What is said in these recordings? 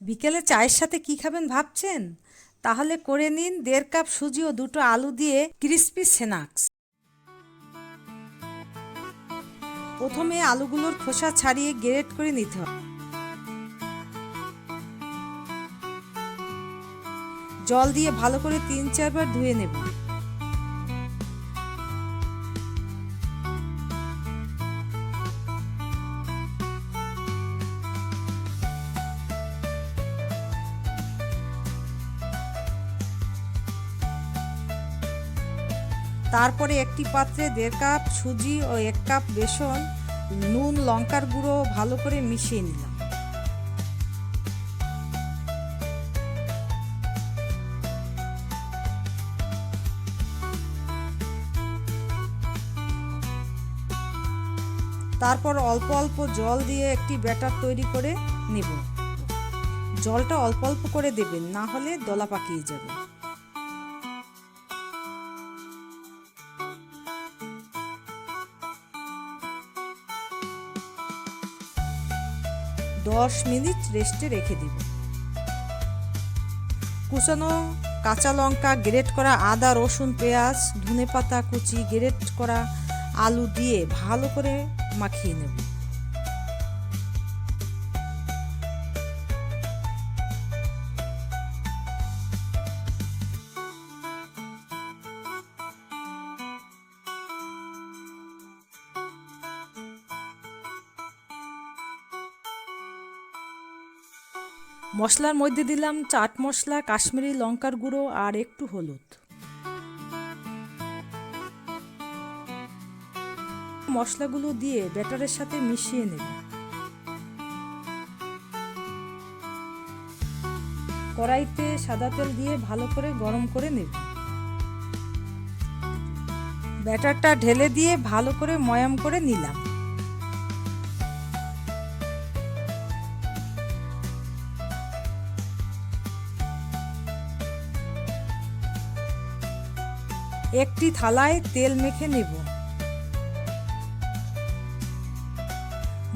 বিকেলে চায়ের সাথে কি খাবেন ভাবছেন? তাহলে করে নিন 1.5 কাপ সুজি ও 2টো আলু দিয়ে ক্রিস্পি স্ন্যাক্স। প্রথমে আলুগুলোর খোসা ছাড়িয়ে গ্রেট করে নিতে হবে। জল দিয়ে ভালো করে 3-4 বার ধুয়ে নেব। তারপরে একটি পাত্রে 1.5 কাপ সুজি ও 1 কাপ বেসন, নুন, লঙ্কার গুঁড়ো ভালো করে মিশিয়ে নিলাম। তারপর অল্প অল্প জল দিয়ে একটি ব্যাটার তৈরি করে নেব। জলটা অল্প অল্প করে দেবেন, না হলে দলা পাকিয়ে যাবে। দশ মিনিট রেস্টে রেখে দিব। কুচানো কাঁচা লঙ্কা, গ্রেট করা আদা, রসুন, পেঁয়াজ, ধনেপাতা কুচি, গ্রেট করা আলু দিয়ে ভালো করে মাখিয়ে নেব। মশলার মধ্যে দিলাম চাট মশলা, কাশ্মীরি লঙ্কার গুঁড়ো আর একটু হলুদ। মশলাগুলো দিয়ে ব্যাটারের সাথে মিশিয়ে নেব। কড়াইতে সাদা তেল দিয়ে ভালো করে গরম করে নেব। ব্যাটারটা ঢেলে দিয়ে ভালো করে ময়াম করে নিলাম। একটি থালায় তেল মেখে নেব।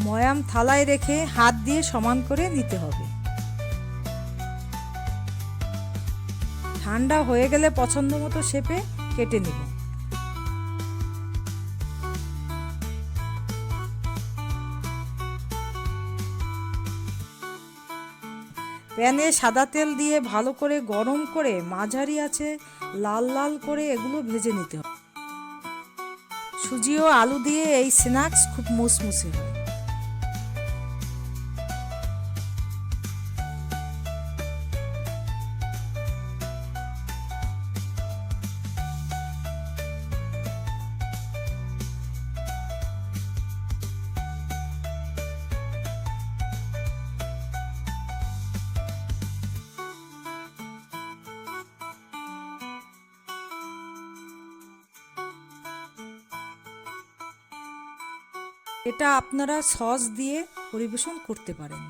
ময়াম থালায় রেখে হাত দিয়ে সমান করে নিতে হবে। ঠান্ডা হয়ে গেলে পছন্দ মতো শেপে কেটে নেব। প্যানে সাদা তেল দিয়ে ভালো করে গরম করে মাঝারি আঁচে লাল লাল করে এগুলো ভেজে নিতে হবে। সুজি ও আলু দিয়ে এই স্ন্যাক্স খুব মুসমুসে হয়। এটা আপনারা সস দিয়ে পরিবেশন করতে পারেন।